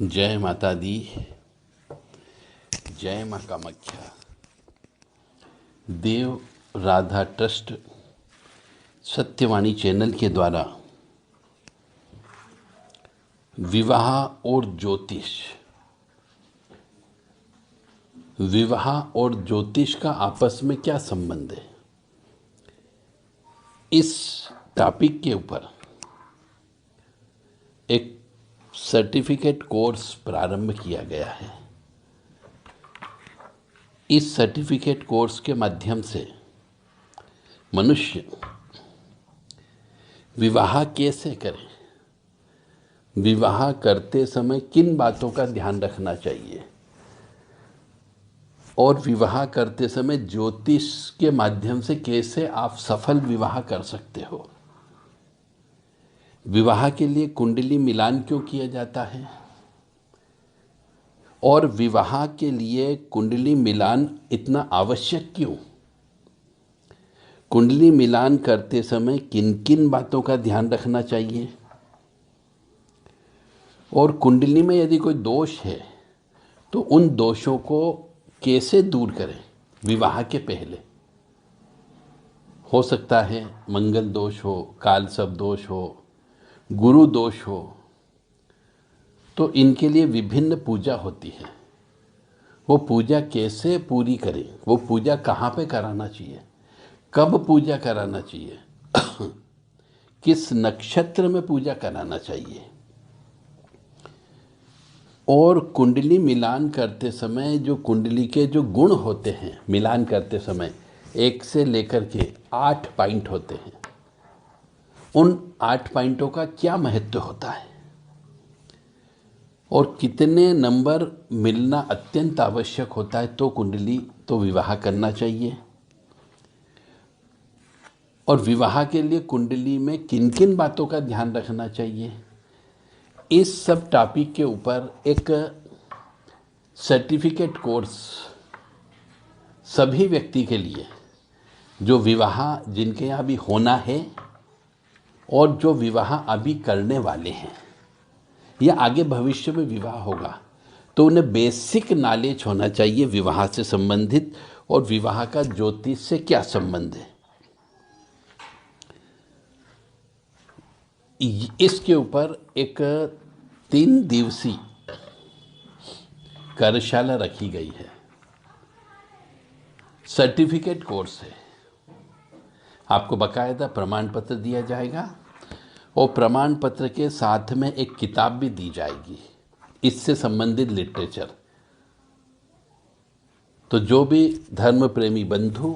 जय माता दी। जय माँ कामाख्या। देव राधा ट्रस्ट सत्यवाणी चैनल के द्वारा विवाह और ज्योतिष, विवाह और ज्योतिष का आपस में क्या संबंध है, इस टॉपिक के ऊपर एक सर्टिफिकेट कोर्स प्रारंभ किया गया है। इस सर्टिफिकेट कोर्स के माध्यम से मनुष्य विवाह कैसे करें, विवाह करते समय किन बातों का ध्यान रखना चाहिए और विवाह करते समय ज्योतिष के माध्यम से कैसे आप सफल विवाह कर सकते हो। विवाह के लिए कुंडली मिलान क्यों किया जाता है और विवाह के लिए कुंडली मिलान इतना आवश्यक क्यों। कुंडली मिलान करते समय किन किन बातों का ध्यान रखना चाहिए और कुंडली में यदि कोई दोष है तो उन दोषों को कैसे दूर करें। विवाह के पहले हो सकता है मंगल दोष हो, काल सर्प दोष हो, गुरु दोष हो, तो इनके लिए विभिन्न पूजा होती है। वो पूजा कैसे पूरी करें, वो पूजा कहाँ पे कराना चाहिए, कब पूजा कराना चाहिए किस नक्षत्र में पूजा कराना चाहिए। और कुंडली मिलान करते समय जो कुंडली के जो गुण होते हैं, मिलान करते समय 1 से लेकर के 8 पॉइंट होते हैं, उन 8 पॉइंटों का क्या महत्व होता है और कितने नंबर मिलना अत्यंत आवश्यक होता है तो कुंडली, तो विवाह करना चाहिए। और विवाह के लिए कुंडली में किन किन बातों का ध्यान रखना चाहिए, इस सब टॉपिक के ऊपर एक सर्टिफिकेट कोर्स सभी व्यक्ति के लिए, जो विवाह जिनके यहाँ अभी होना है और जो विवाह अभी करने वाले हैं या आगे भविष्य में विवाह होगा, तो उन्हें बेसिक नॉलेज होना चाहिए विवाह से संबंधित और विवाह का ज्योतिष से क्या संबंध है। इसके ऊपर एक 3 दिवसीय कार्यशाला रखी गई है। सर्टिफिकेट कोर्स है, आपको बाकायदा प्रमाण पत्र दिया जाएगा और प्रमाण पत्र के साथ में एक किताब भी दी जाएगी, इससे संबंधित लिटरेचर। तो जो भी धर्म प्रेमी बंधु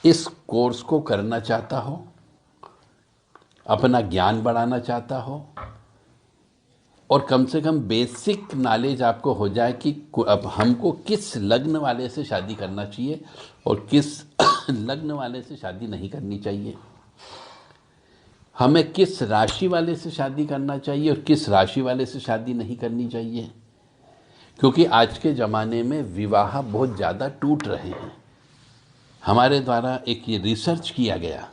इस कोर्स को करना चाहता हो, अपना ज्ञान बढ़ाना चाहता हो और कम से कम बेसिक नॉलेज आपको हो जाए कि अब हमको किस लग्न वाले से शादी करना चाहिए और किस लग्न वाले से शादी नहीं करनी चाहिए, हमें किस राशि वाले से शादी करना चाहिए और किस राशि वाले से शादी नहीं करनी चाहिए। क्योंकि आज के ज़माने में विवाह बहुत ज़्यादा टूट रहे हैं। हमारे द्वारा एक ये रिसर्च किया गया,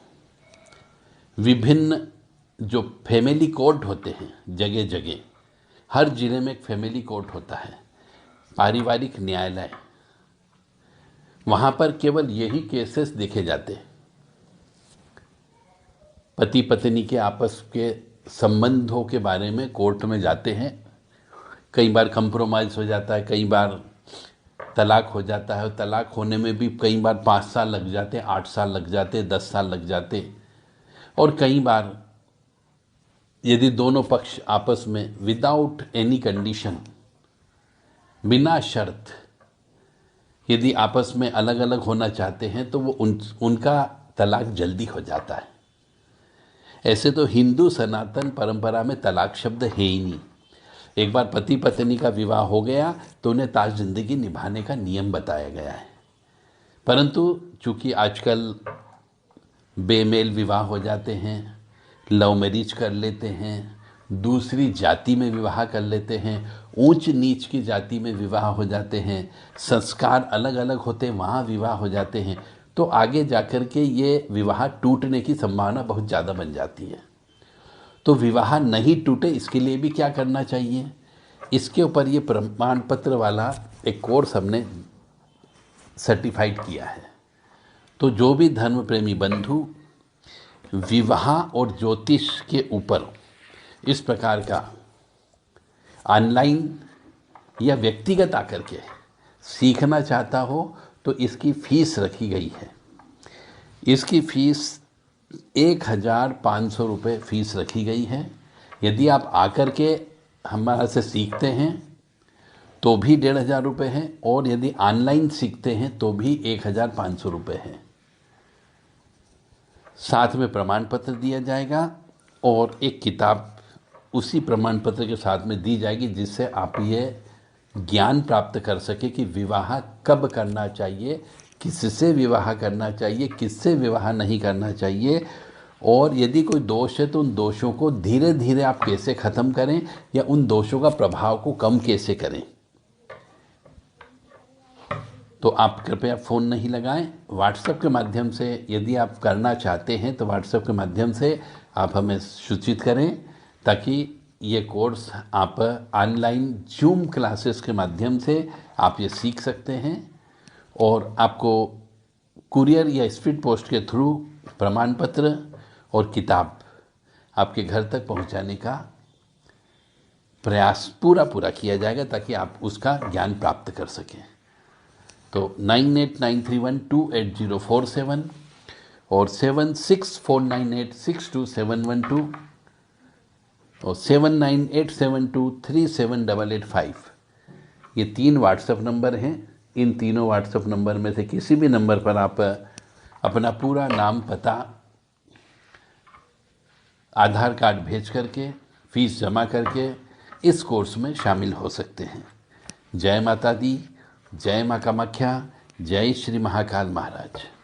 विभिन्न जो फैमिली कोर्ट होते हैं जगह जगह, हर जिले में एक फैमिली कोर्ट होता है, पारिवारिक न्यायालय, वहाँ पर केवल यही केसेस देखे जाते हैं। पति पत्नी के आपस के संबंधों के बारे में कोर्ट में जाते हैं, कई बार कंप्रोमाइज़ हो जाता है, कई बार तलाक हो जाता है और तलाक होने में भी कई बार 5 साल लग जाते, 8 साल लग जाते, 10 साल लग जाते। और कई बार यदि दोनों पक्ष आपस में विदाउट एनी कंडीशन, बिना शर्त, यदि आपस में अलग अलग होना चाहते हैं तो वो उनका तलाक जल्दी हो जाता है। ऐसे तो हिंदू सनातन परंपरा में तलाक शब्द है ही नहीं। एक बार पति पत्नी का विवाह हो गया तो उन्हें ताज जिंदगी निभाने का नियम बताया गया है। परंतु चूंकि आजकल बेमेल विवाह हो जाते हैं, लव मैरिज कर लेते हैं, दूसरी जाति में विवाह कर लेते हैं, ऊंच नीच की जाति में विवाह हो जाते हैं, संस्कार अलग अलग होते हैं, वहाँ विवाह हो जाते हैं, तो आगे जाकर के ये विवाह टूटने की संभावना बहुत ज़्यादा बन जाती है। तो विवाह नहीं टूटे इसके लिए भी क्या करना चाहिए, इसके ऊपर ये प्रमाण पत्र वाला एक कोर्स हमने सर्टिफाइड किया है। तो जो भी धर्म प्रेमी बंधु विवाह और ज्योतिष के ऊपर इस प्रकार का ऑनलाइन या व्यक्तिगत आकर के सीखना चाहता हो तो इसकी फ़ीस रखी गई है। इसकी फ़ीस 1,500 रुपये फ़ीस रखी गई है। यदि आप आकर के हमारे से सीखते हैं तो भी 1,500 रुपये है, और यदि ऑनलाइन सीखते हैं तो भी 1,500 रुपये है। साथ में प्रमाण पत्र दिया जाएगा और एक किताब उसी प्रमाण पत्र के साथ में दी जाएगी, जिससे आप ये ज्ञान प्राप्त कर सके कि विवाह कब करना चाहिए, किससे विवाह करना चाहिए, किससे विवाह नहीं करना चाहिए, और यदि कोई दोष है तो उन दोषों को धीरे धीरे आप कैसे ख़त्म करें या उन दोषों का प्रभाव को कम कैसे करें। तो आप कृपया फ़ोन नहीं लगाएं, व्हाट्सएप के माध्यम से यदि आप करना चाहते हैं तो व्हाट्सएप के माध्यम से आप हमें सूचित करें, ताकि ये कोर्स आप ऑनलाइन जूम क्लासेस के माध्यम से आप ये सीख सकते हैं, और आपको कुरियर या स्पीड पोस्ट के थ्रू प्रमाण पत्र और किताब आपके घर तक पहुंचाने का प्रयास पूरा किया जाएगा, ताकि आप उसका ज्ञान प्राप्त कर सकें। तो 9893128047 और 7649862712 और 7987237885 ये 3 व्हाट्सएप नंबर हैं। इन तीनों व्हाट्सएप नंबर में से किसी भी नंबर पर आप अपना पूरा नाम, पता, आधार कार्ड भेज करके फीस जमा करके इस कोर्स में शामिल हो सकते हैं। जय माता दी, जय माँ कामाख्या, जय श्री महाकाल महाराज।